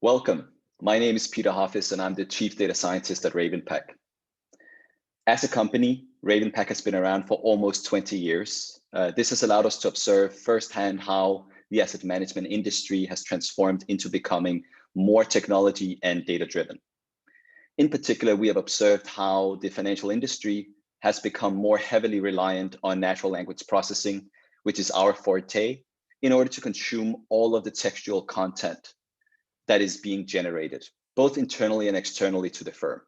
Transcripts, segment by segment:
Welcome. My name is Peter Hafez, and I'm the Chief Data Scientist at RavenPack. As a company, RavenPack has been around for almost 20 years. This has allowed us to observe firsthand how the asset management industry has transformed into becoming more technology and data-driven. In particular, we have observed how the financial industry has become more heavily reliant on natural language processing, which is our forte, in order to consume all of the textual content that is being generated, both internally and externally to the firm.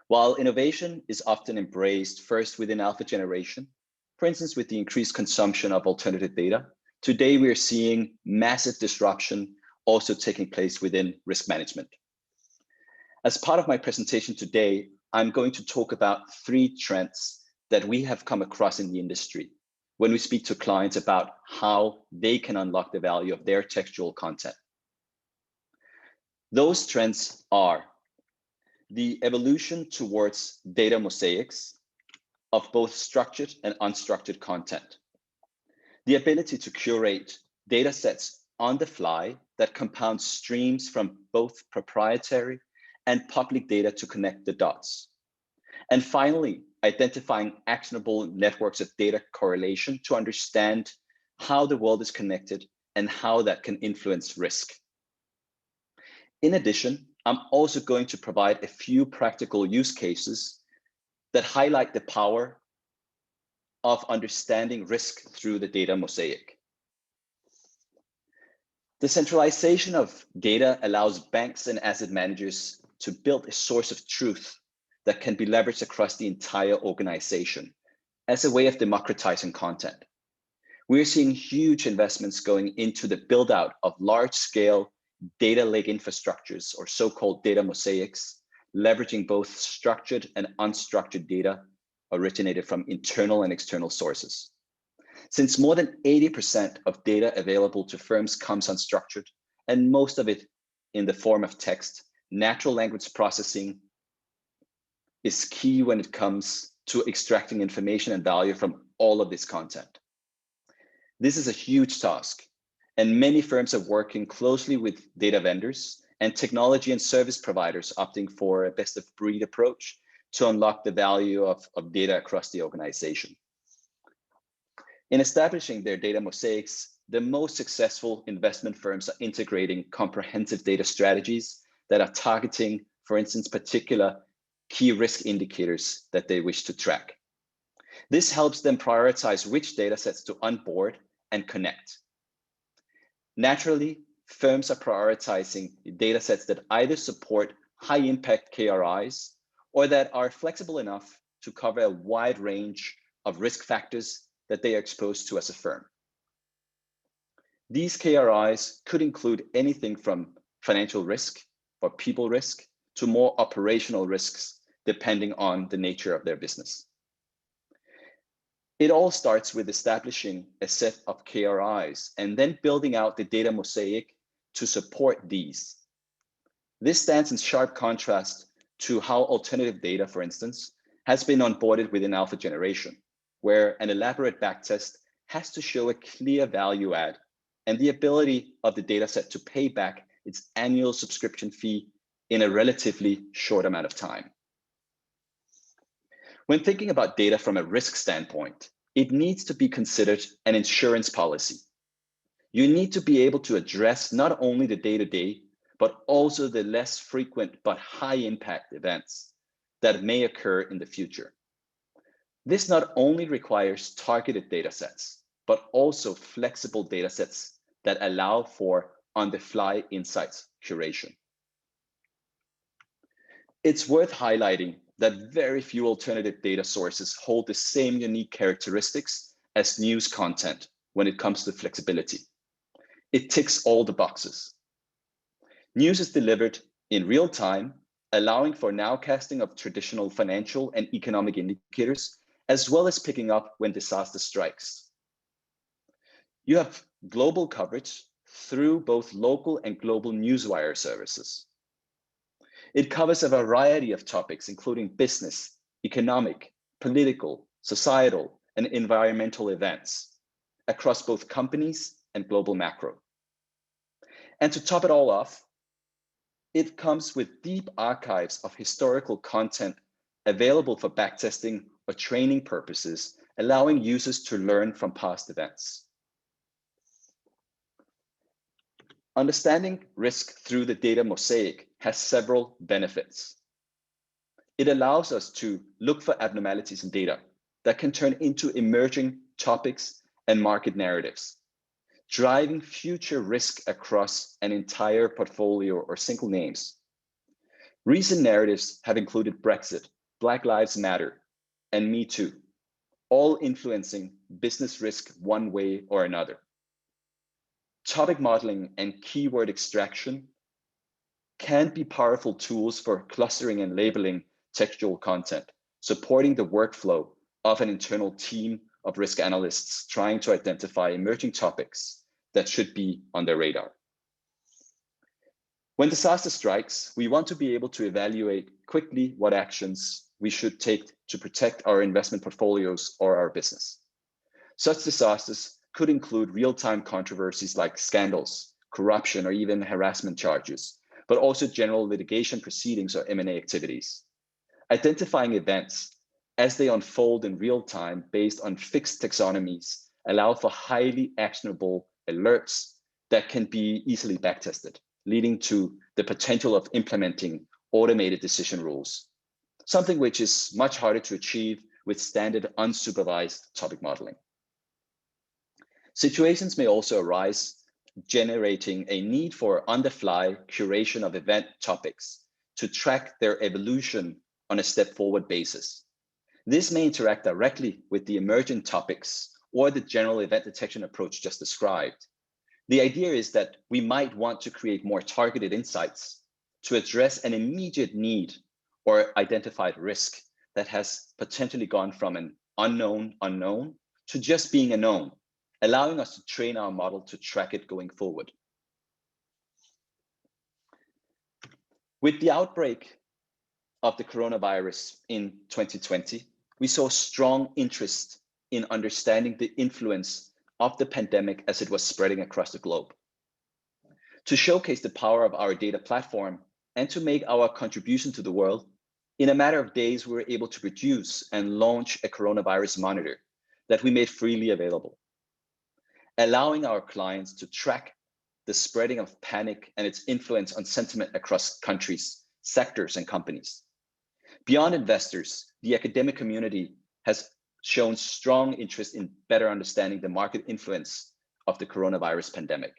While innovation is often embraced first within alpha generation, for instance, with the increased consumption of alternative data, today we are seeing massive disruption also taking place within risk management. As part of my presentation today, I'm going to talk about 3 trends that we have come across in the industry when we speak to clients about how they can unlock the value of their textual content. Those trends are the evolution towards data mosaics of both structured and unstructured content, the ability to curate data sets on the fly that compound streams from both proprietary and public data to connect the dots, and finally, identifying actionable networks of data correlation to understand how the world is connected and how that can influence risk. In addition, I'm also going to provide a few practical use cases that highlight the power of understanding risk through the data mosaic. The centralization of data allows banks and asset managers to build a source of truth that can be leveraged across the entire organization as a way of democratizing content. We're seeing huge investments going into the build out of large-scale data lake infrastructures, or so-called data mosaics, leveraging both structured and unstructured data originated from internal and external sources. Since more than 80% of data available to firms comes unstructured, and most of it in the form of text, natural language processing is key when it comes to extracting information and value from all of this content. This is a huge task, and many firms are working closely with data vendors and technology and service providers opting for a best of breed approach to unlock the value of data across the organization. In establishing their data mosaics, the most successful investment firms are integrating comprehensive data strategies that are targeting, for instance, particular key risk indicators that they wish to track. This helps them prioritize which data sets to onboard and connect. Naturally, firms are prioritizing data sets that either support high impact KRIs or that are flexible enough to cover a wide range of risk factors that they are exposed to as a firm. These KRIs could include anything from financial risk or people risk to more operational risks, depending on the nature of their business. It all starts with establishing a set of KRIs and then building out the data mosaic to support these. This stands in sharp contrast to how alternative data, for instance, has been onboarded within alpha generation, where an elaborate backtest has to show a clear value add and the ability of the dataset to pay back its annual subscription fee in a relatively short amount of time. When thinking about data from a risk standpoint, it needs to be considered an insurance policy. You need to be able to address not only the day-to-day, but also the less frequent but high impact events that may occur in the future. This not only requires targeted data sets, but also flexible data sets that allow for on-the-fly insights curation. It's worth highlighting that very few alternative data sources hold the same unique characteristics as news content when it comes to flexibility. It ticks all the boxes. News is delivered in real time, allowing for nowcasting of traditional financial and economic indicators, as well as picking up when disaster strikes. You have global coverage through both local and global newswire services. It covers a variety of topics, including business, economic, political, societal, and environmental events across both companies and global macro. And to top it all off, It comes with deep archives of historical content available for backtesting or training purposes, allowing users to learn from past events. Understanding risk through the data mosaic has several benefits. It allows us to look for abnormalities in data that can turn into emerging topics and market narratives, driving future risk across an entire portfolio or single names. Recent narratives have included Brexit, Black Lives Matter, and Me Too, all influencing business risk one way or another. Topic modeling and keyword extraction can be powerful tools for clustering and labeling textual content, supporting the workflow of an internal team of risk analysts trying to identify emerging topics that should be on their radar. When disaster strikes, we want to be able to evaluate quickly what actions we should take to protect our investment portfolios or our business. Such disasters could include real-time controversies like scandals, corruption, or even harassment charges, but also general litigation proceedings or M&A activities. Identifying events as they unfold in real time based on fixed taxonomies allow for highly actionable alerts that can be easily backtested, leading to the potential of implementing automated decision rules, something which is much harder to achieve with standard unsupervised topic modeling. Situations may also arise, generating a need for on-the-fly curation of event topics to track their evolution on a step-forward basis. This may interact directly with the emergent topics or the general event detection approach just described. The idea is that we might want to create more targeted insights to address an immediate need or identified risk that has potentially gone from an unknown to just being a known, allowing us to train our model to track it going forward. With the outbreak of the coronavirus in 2020, we saw strong interest in understanding the influence of the pandemic as it was spreading across the globe. To showcase the power of our data platform and to make our contribution to the world, in a matter of days, we were able to produce and launch a coronavirus monitor that we made freely available, allowing our clients to track the spreading of panic and its influence on sentiment across countries, sectors, and companies. Beyond investors, the academic community has shown strong interest in better understanding the market influence of the coronavirus pandemic.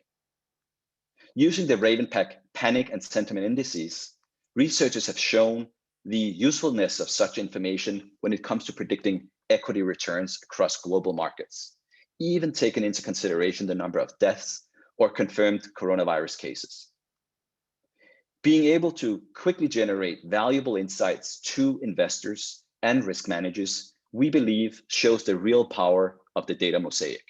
Using the RavenPack panic and sentiment indices, researchers have shown the usefulness of such information when it comes to predicting equity returns across global markets, even taking into consideration the number of deaths or confirmed coronavirus cases. Being able to quickly generate valuable insights to investors and risk managers, we believe shows the real power of the data mosaic.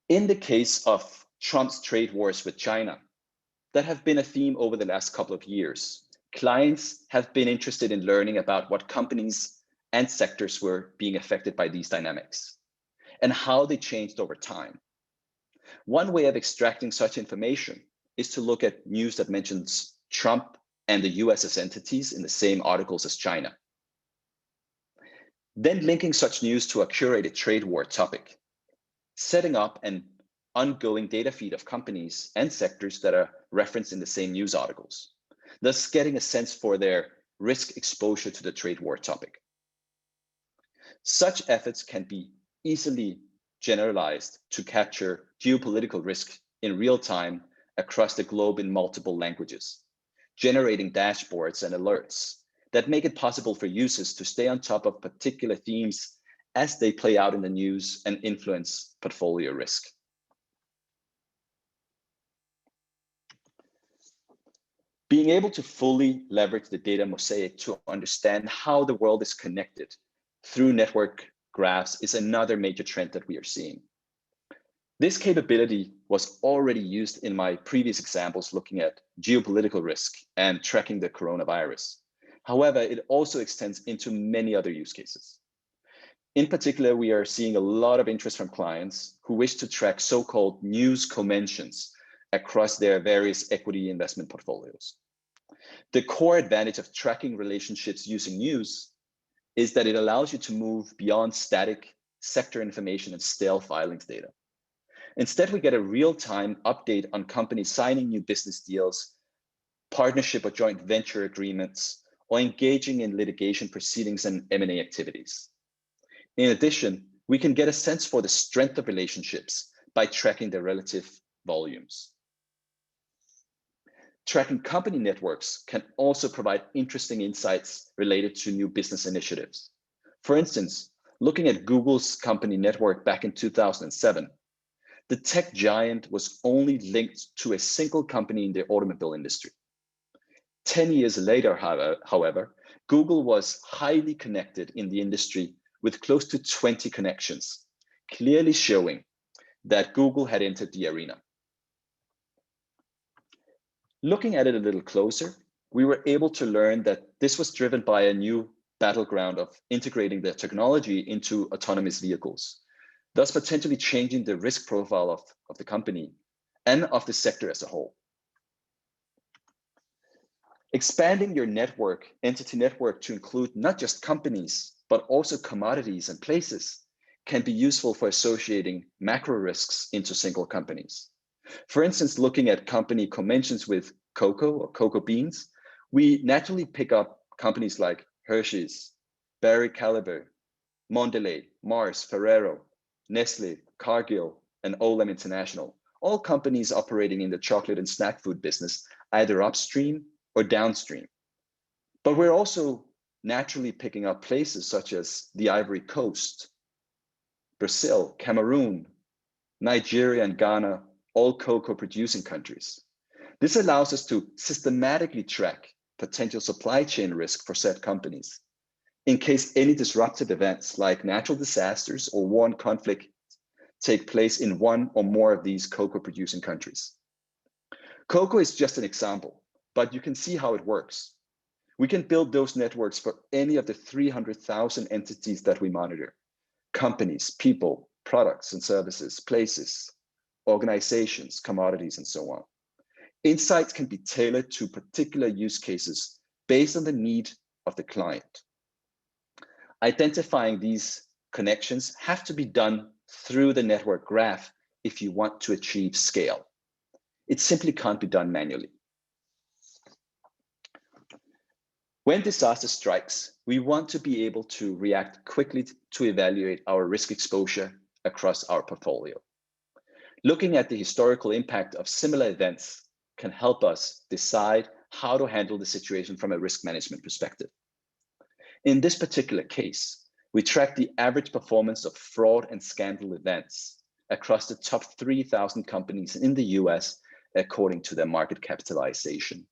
In the case of Trump's trade wars with China, that have been a theme over the last couple of years, clients have been interested in learning about what companies and sectors were being affected by these dynamics and how they changed over time. One way of extracting such information is to look at news that mentions Trump and the US as entities in the same articles as China. Then linking such news to a curated trade war topic, setting up an ongoing data feed of companies and sectors that are referenced in the same news articles, thus getting a sense for their risk exposure to the trade war topic. Such efforts can be easily generalized to capture geopolitical risk in real time across the globe in multiple languages, generating dashboards and alerts that make it possible for users to stay on top of particular themes as they play out in the news and influence portfolio risk. Being able to fully leverage the data mosaic to understand how the world is connected through network graphs is another major trend that we are seeing. This capability was already used in my previous examples looking at geopolitical risk and tracking the coronavirus. However, it also extends into many other use cases. In particular, we are seeing a lot of interest from clients who wish to track so-called news conventions across their various equity investment portfolios. The core advantage of tracking relationships using news is that it allows you to move beyond static sector information and stale filings data. Instead, we get a real-time update on companies signing new business deals, partnership or joint venture agreements, or engaging in litigation proceedings and M&A activities. In addition, we can get a sense for the strength of relationships by tracking their relative volumes. Tracking company networks can also provide interesting insights related to new business initiatives. For instance, looking at Google's company network back in 2007, the tech giant was only linked to a single company in the automobile industry. 10 years later, however, Google was highly connected in the industry with close to 20 connections, clearly showing that Google had entered the arena. Looking at it a little closer, we were able to learn that this was driven by a new battleground of integrating the technology into autonomous vehicles, thus potentially changing the risk profile of the company and of the sector as a whole. Expanding your entity network to include not just companies, but also commodities and places can be useful for associating macro risks into single companies. For instance, looking at company conventions with cocoa or cocoa beans, we naturally pick up companies like Hershey's, Barry Callebaut, Mondelez, Mars, Ferrero, Nestle, Cargill, and Olam International, all companies operating in the chocolate and snack food business, either upstream or downstream. But we're also naturally picking up places such as the Ivory Coast, Brazil, Cameroon, Nigeria, and Ghana, all cocoa producing countries. This allows us to systematically track potential supply chain risk for said companies in case any disruptive events like natural disasters or war and conflict take place in one or more of these cocoa producing countries. Cocoa is just an example, but you can see how it works. We can build those networks for any of the 300,000 entities that we monitor: companies, people, products and services, places, organizations, commodities, and so on. Insights can be tailored to particular use cases based on the need of the client. Identifying these connections have to be done through the network graph if you want to achieve scale. It simply can't be done manually. When disaster strikes, we want to be able to react quickly to evaluate our risk exposure across our portfolio. Looking at the historical impact of similar events can help us decide how to handle the situation from a risk management perspective. In this particular case, we track the average performance of fraud and scandal events across the top 3,000 companies in the US according to their market capitalization.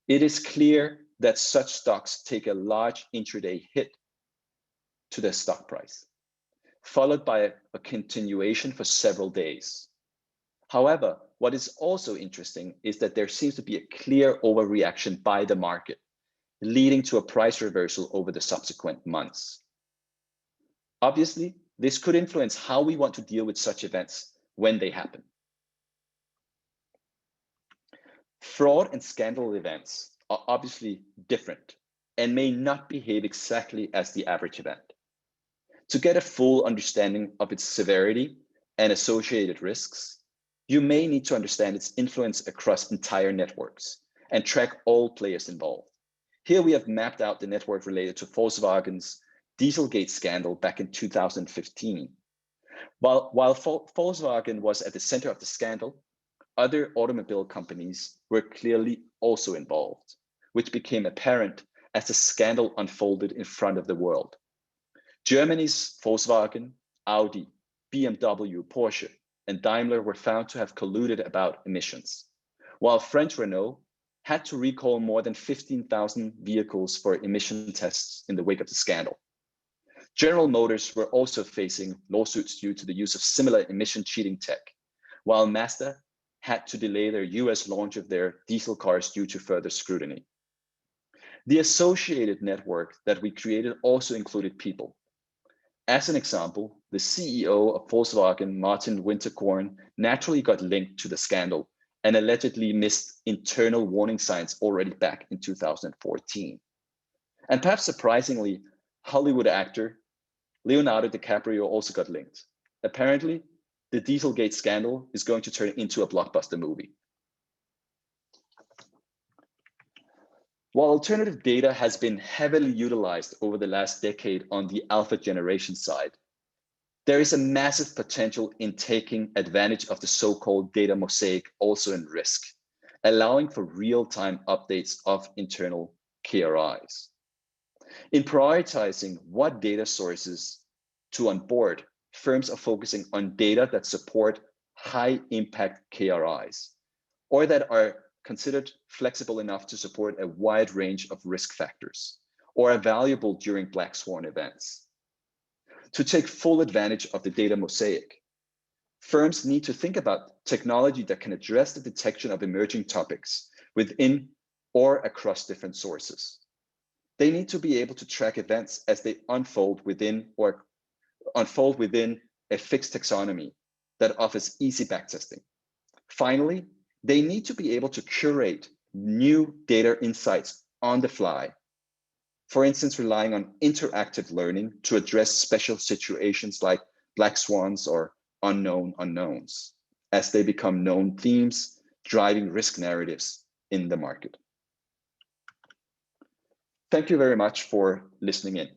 It is clear that such stocks take a large intraday hit to their stock price, followed by a continuation for several days. However, what is also interesting is that there seems to be a clear overreaction by the market, leading to a price reversal over the subsequent months. Obviously, this could influence how we want to deal with such events when they happen. Fraud and scandal events are obviously different and may not behave exactly as the average event. To get a full understanding of its severity and associated risks, you may need to understand its influence across entire networks and track all players involved. Here we have mapped out the network related to Volkswagen's Dieselgate scandal back in 2015. While Volkswagen was at the center of the scandal, other automobile companies were clearly also involved, which became apparent as the scandal unfolded in front of the world. Germany's Volkswagen, Audi, BMW, Porsche, and Daimler were found to have colluded about emissions, while French Renault had to recall more than 15,000 vehicles for emission tests in the wake of the scandal. General Motors were also facing lawsuits due to the use of similar emission cheating tech, while Mazda had to delay their US launch of their diesel cars due to further scrutiny. The associated network that we created also included people. As an example, the CEO of Volkswagen, Martin Winterkorn, naturally got linked to the scandal and allegedly missed internal warning signs already back in 2014. And perhaps surprisingly, Hollywood actor Leonardo DiCaprio also got linked. Apparently, the Dieselgate scandal is going to turn into a blockbuster movie. While alternative data has been heavily utilized over the last decade on the alpha generation side, there is a massive potential in taking advantage of the so-called data mosaic also in risk, allowing for real-time updates of internal KRIs. In prioritizing what data sources to onboard, firms are focusing on data that support high-impact KRIs, or that are considered flexible enough to support a wide range of risk factors, or are valuable during black swan events. To take full advantage of the data mosaic, firms need to think about technology that can address the detection of emerging topics within or across different sources. They need to be able to track events as they unfold within a fixed taxonomy that offers easy backtesting. Finally, they need to be able to curate new data insights on the fly. For instance, relying on interactive learning to address special situations like black swans or unknown unknowns, as they become known themes driving risk narratives in the market. Thank you very much for listening in.